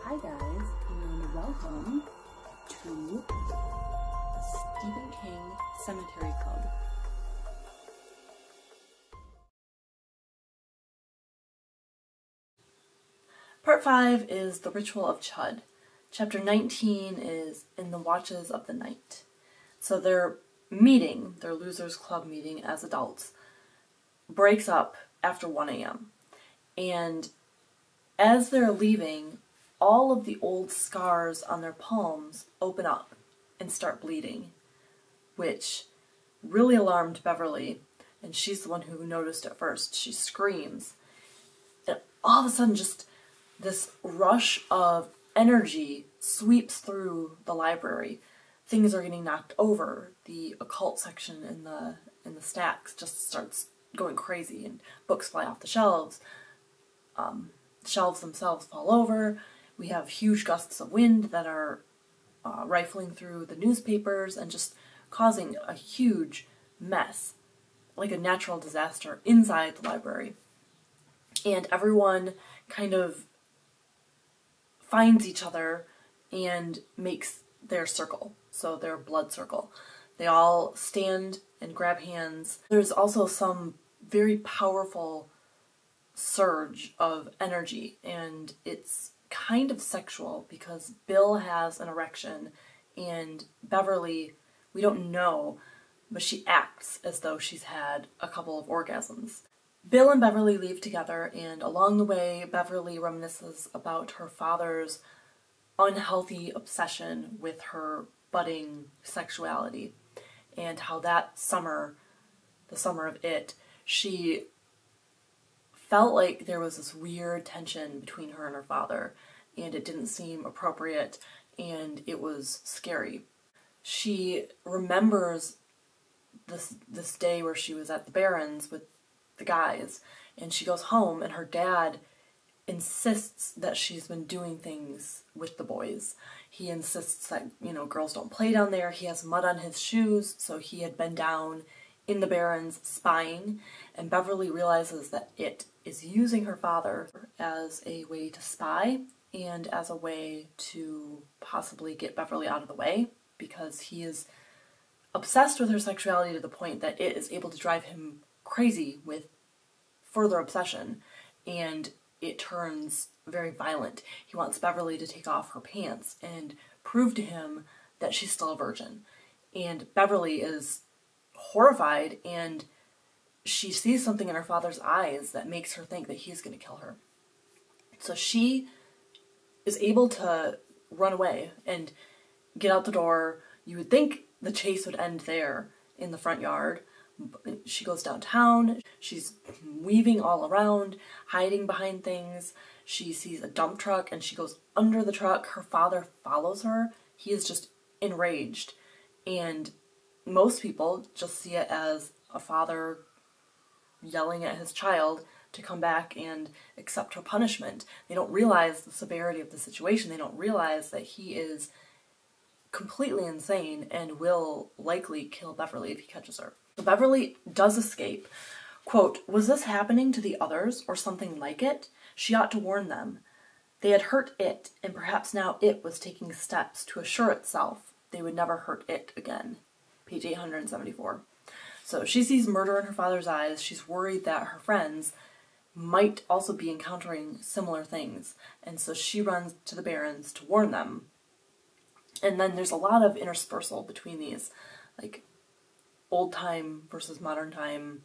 Hi guys, and welcome to the Stephen King Sematary Club. Part 5 is The Ritual of Chud. Chapter 19 is In the Watches of the Night. So their Losers Club meeting as adults, breaks up after 1 a.m. And as they're leaving, all of the old scars on their palms open up and start bleeding, which really alarmed Beverly, and she's the one who noticed it first. She screams, and all of a sudden just this rush of energy sweeps through the library. Things are getting knocked over. The occult section in the stacks just starts going crazy, and books fly off the shelves. Shelves themselves fall over. We have huge gusts of wind that are rifling through the newspapers and just causing a huge mess, like a natural disaster inside the library. And everyone kind of finds each other and makes their circle, so their blood circle. They all stand and grab hands. There's also some very powerful surge of energy, and it's kind of sexual because Bill has an erection and Beverly, we don't know, but she acts as though she's had a couple of orgasms. Bill and Beverly leave together, and along the way Beverly reminisces about her father's unhealthy obsession with her budding sexuality, and how that summer, the summer of it, she felt like there was this weird tension between her and her father, and it didn't seem appropriate, and it was scary. She remembers this day where she was at the Barrens with the guys, and she goes home, and her dad insists that she's been doing things with the boys. He insists that, girls don't play down there. He has mud on his shoes, so he had been down in the Barrens spying, and Beverly realizes that it is using her father as a way to spy and as a way to possibly get Beverly out of the way, because he is obsessed with her sexuality to the point that it is able to drive him crazy with further obsession, and it turns very violent. He wants Beverly to take off her pants and prove to him that she's still a virgin. And Beverly is horrified, and she sees something in her father's eyes that makes her think that he's going to kill her. So she is able to run away and get out the door. You would think the chase would end there in the front yard. She goes downtown. She's weaving all around, hiding behind things. She sees a dump truck and she goes under the truck. Her father follows her. He is just enraged, and most people just see it as a father yelling at his child to come back and accept her punishment. They don't realize the severity of the situation. They don't realize that he is completely insane and will likely kill Beverly if he catches her. So Beverly does escape. Quote, "Was this happening to the others or something like it? She ought to warn them. They had hurt it, and perhaps now it was taking steps to assure itself they would never hurt it again." Page 874. So she sees murder in her father's eyes. She's worried that her friends might also be encountering similar things, and so she runs to the Barrens to warn them. And then there's a lot of interspersal between these, like old time versus modern time.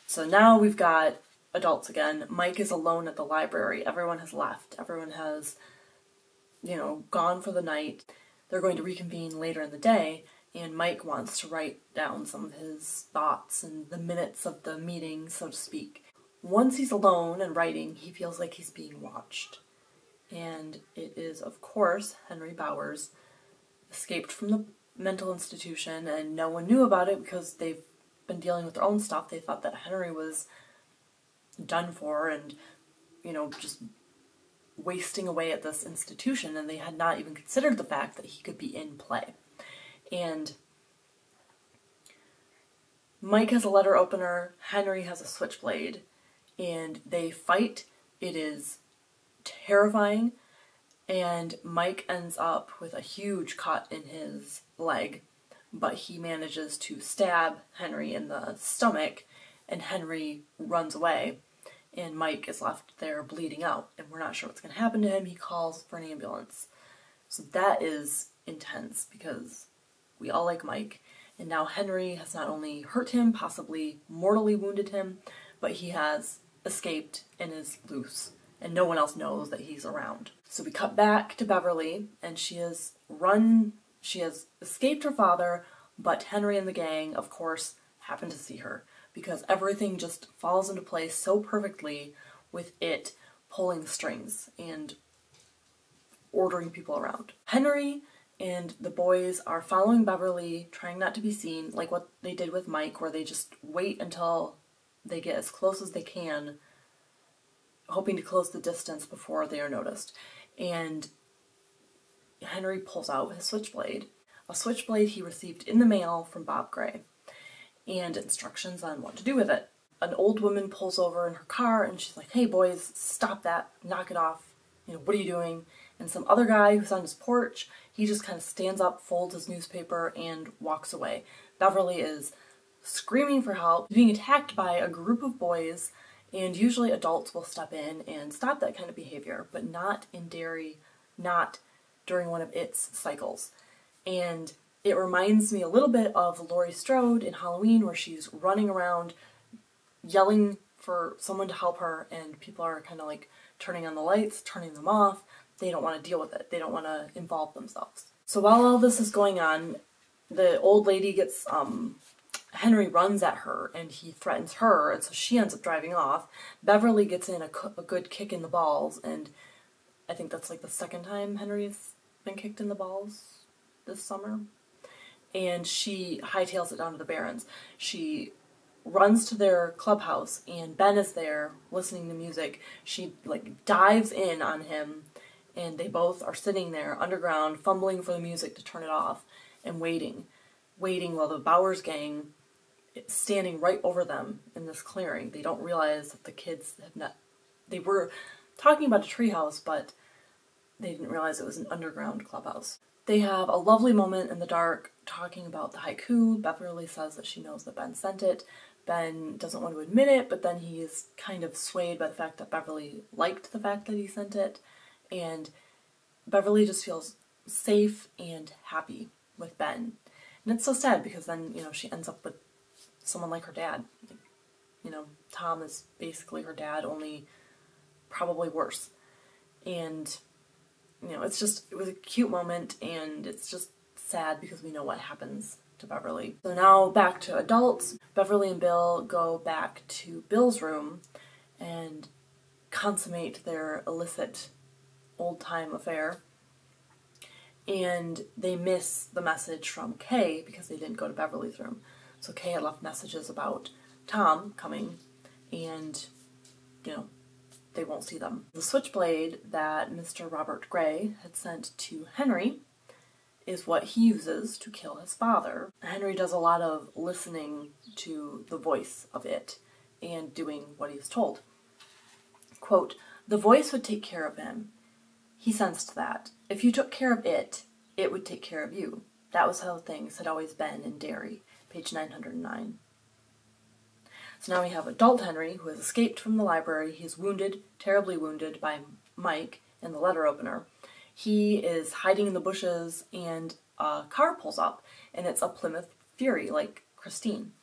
So now we've got adults again. Mike is alone at the library. Everyone has left. Everyone has, gone for the night. They're going to reconvene later in the day, and Mike wants to write down some of his thoughts and the minutes of the meeting, so to speak. Once he's alone and writing, he feels like he's being watched. And it is, of course, Henry Bowers, escaped from the mental institution, and no one knew about it because they've been dealing with their own stuff. They thought that Henry was done for and, just wasting away at this institution, and they had not even considered the fact that he could be in play. And Mike has a letter opener, Henry has a switchblade, and they fight. It is terrifying, And Mike ends up with a huge cut in his leg, but he manages to stab Henry in the stomach, and Henry runs away, and Mike is left there bleeding out, and we're not sure what's going to happen to him. He calls for an ambulance. So that is intense, because we all like Mike, and now Henry has not only hurt him, possibly mortally wounded him, but he has escaped and is loose, and no one else knows that he's around. So we cut back to Beverly, and she has escaped her father, but Henry and the gang, of course, happen to see her, because everything just falls into place so perfectly with it pulling strings and ordering people around. Henry and the boys are following Beverly, trying not to be seen, like what they did with Mike, where they just wait until they get as close as they can, hoping to close the distance before they are noticed. And Henry pulls out his switchblade, a switchblade he received in the mail from Bob Gray, and instructions on what to do with it. An old woman pulls over in her car, and she's like, "Hey boys, stop that, knock it off, what are you doing?" And some other guy who's on his porch, he just kind of stands up, folds his newspaper, and walks away. Beverly is screaming for help, being attacked by a group of boys, and usually adults will step in and stop that kind of behavior, but not in Derry, not during one of its cycles. And it reminds me a little bit of Laurie Strode in Halloween, where she's running around yelling for someone to help her, and people are kind of like turning on the lights, turning them off. They don't want to deal with it. They don't want to involve themselves. So while all this is going on, the old lady gets, Henry runs at her, and he threatens her, and so she ends up driving off. Beverly gets in a good kick in the balls, and I think that's like the second time Henry's been kicked in the balls this summer. And she hightails it down to the Barrens. She runs to their clubhouse, and Ben is there listening to music. She dives in on him, and they both are sitting there underground, fumbling for the music to turn it off, and waiting while the Bowers gang is standing right over them in this clearing. They don't realize that the kids have not. They were talking about a treehouse, but they didn't realize it was an underground clubhouse. They have a lovely moment in the dark talking about the haiku. Beverly says that she knows that Ben sent it. Ben doesn't want to admit it, but then he is kind of swayed by the fact that Beverly liked the fact that he sent it. And Beverly just feels safe and happy with Ben. And it's so sad, because then, she ends up with someone like her dad. Tom is basically her dad, only probably worse. And it was a cute moment, and it's just sad because we know what happens to Beverly. So now back to adults. Beverly and Bill go back to Bill's room and consummate their illicit old-time affair. And they miss the message from Kay because they didn't go to Beverly's room. So Kay had left messages about Tom coming, and, they won't see them. The switchblade that Mr. Robert Gray had sent to Henry is what he uses to kill his father. Henry does a lot of listening to the voice of it and doing what he's told. Quote, "The voice would take care of him. He sensed that. If you took care of it, it would take care of you. That was how things had always been in Derry." Page 909. So now we have adult Henry, who has escaped from the library. He's wounded, terribly wounded, by Mike in the letter opener. He is hiding in the bushes, and a car pulls up, and it's a Plymouth Fury, like Christine.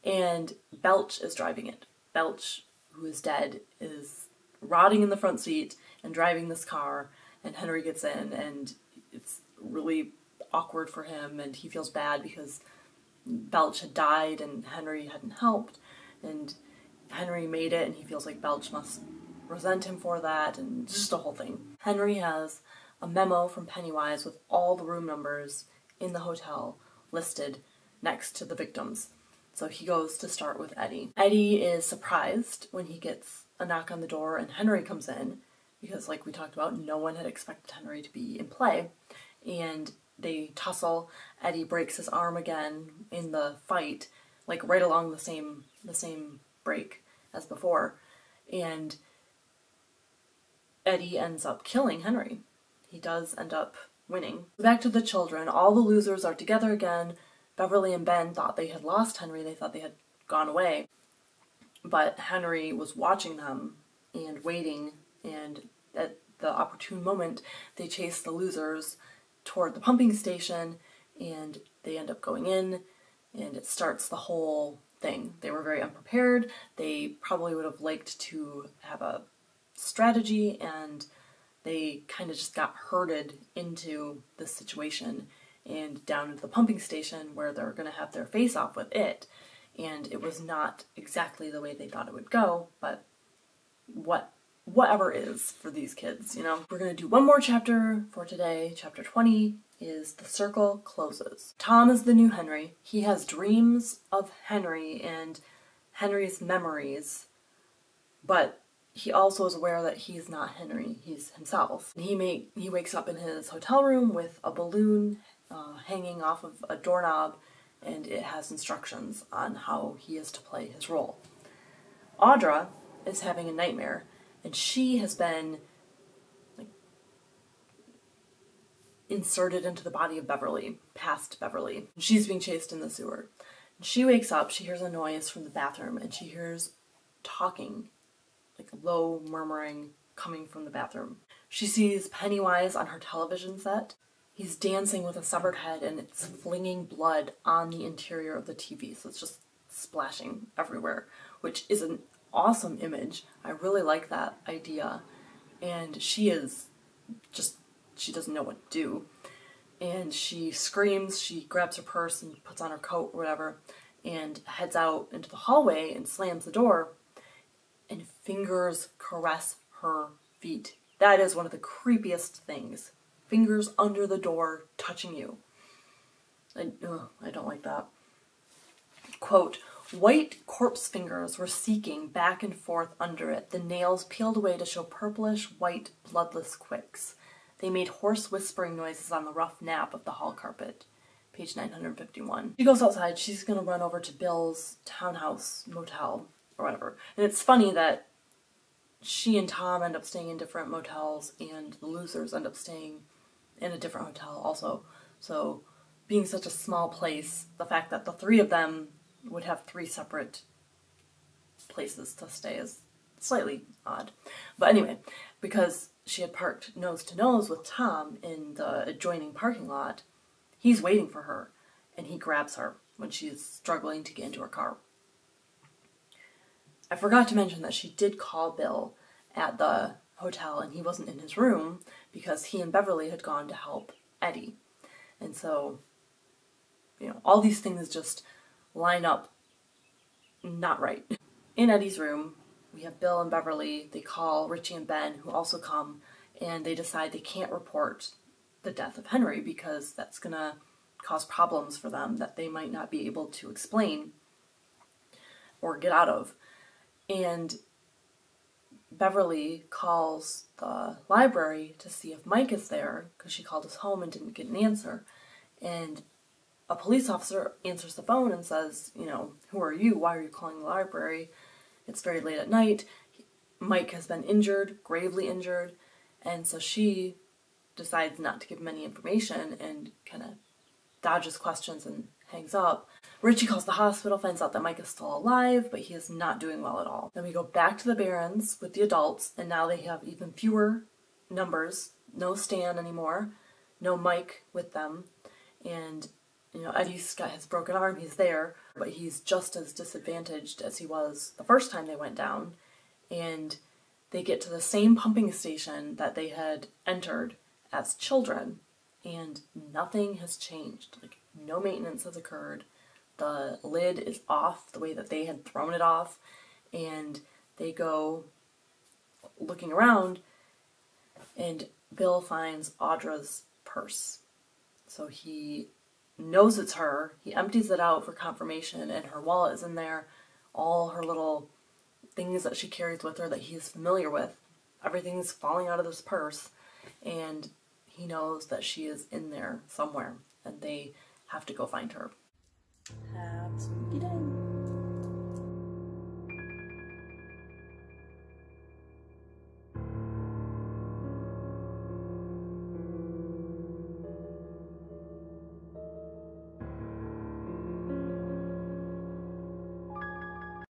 And Belch is driving it. Belch, who is dead, is rotting in the front seat and driving this car, and Henry gets in, and it's really awkward for him, and he feels bad because Belch had died and Henry hadn't helped, and Henry made it, and he feels like Belch must resent him for that, and just the whole thing. Henry has a memo from Pennywise with all the room numbers in the hotel listed next to the victims. So he goes to start with Eddie. Eddie is surprised when he gets a knock on the door and Henry comes in, because like we talked about, no one had expected Henry to be in play, and they tussle. Eddie breaks his arm again in the fight, like right along the same break as before, and Eddie ends up killing Henry. he does end up winning. Back to the children. All the losers are together again. Beverly and Ben thought they had lost Henry. They thought they had gone away. But Henry was watching them and waiting, and at the opportune moment, they chase the losers toward the pumping station, and they end up going in, and it starts the whole thing. They were very unprepared. They probably would have liked to have a strategy, and they kind of just got herded into this situation and down into the pumping station where they're going to have their face-off with it. And it was not exactly the way they thought it would go, but whatever is for these kids, you know? We're going to do one more chapter for today. Chapter 20 is The Circle Closes. Tom is the new Henry. He has dreams of Henry and Henry's memories, but he also is aware that he's not Henry, he's himself. He wakes up in his hotel room with a balloon hanging off of a doorknob, and it has instructions on how he is to play his role. Audra is having a nightmare, and she has been inserted into the body of Beverly, past Beverly. She's being chased in the sewer. She wakes up, she hears a noise from the bathroom, and she hears talking, like low murmuring coming from the bathroom. She sees Pennywise on her television set. He's dancing with a severed head, and it's flinging blood on the interior of the TV, so it's just splashing everywhere, which is an awesome image. I really like that idea. And she doesn't know what to do. And she screams, she grabs her purse and puts on her coat or whatever, and heads out into the hallway and slams the door, and fingers caress her feet. That is one of the creepiest things. Fingers under the door touching you. I don't like that. Quote, white corpse fingers were seeking back and forth under it, the nails peeled away to show purplish, white, bloodless quicks. They made hoarse whispering noises on the rough nap of the hall carpet. Page 951. She goes outside. She's going to run over to Bill's townhouse motel or whatever. And it's funny that she and Tom end up staying in different motels, and the losers end up staying in a different hotel also. So being such a small place, the fact that the three of them would have three separate places to stay is slightly odd. But anyway, because she had parked nose to nose with Tom in the adjoining parking lot, he's waiting for her, and he grabs her when she's struggling to get into her car. I forgot to mention that she did call Bill at the hotel, and he wasn't in his room because he and Beverly had gone to help Eddie. And so, you know, all these things just line up not right. In Eddie's room, we have Bill and Beverly. They call Richie and Ben, who also come, and they decide they can't report the death of Henry because that's gonna cause problems for them that they might not be able to explain or get out of. And Beverly calls the library to see if Mike is there, because she called his home and didn't get an answer. And a police officer answers the phone and says, you know, who are you? Why are you calling the library? It's very late at night. Mike has been injured, gravely injured, and so she decides not to give him any information and kind of dodges questions and hangs up. Richie calls the hospital, finds out that Mike is still alive, but he is not doing well at all. Then we go back to the Barrens with the adults, and now they have even fewer numbers. No Stan anymore, no Mike with them, and you know, Eddie's got his broken arm, he's there, but he's just as disadvantaged as he was the first time they went down, and they get to the same pumping station that they had entered as children, and nothing has changed. Like, no maintenance has occurred. The lid is off the way that they had thrown it off, and they go looking around, and Bill finds Audra's purse. So he knows it's her. He empties it out for confirmation, and her wallet is in there. All her little things that she carries with her that he is familiar with. Everything's falling out of this purse, and he knows that she is in there somewhere, and they have to go find her.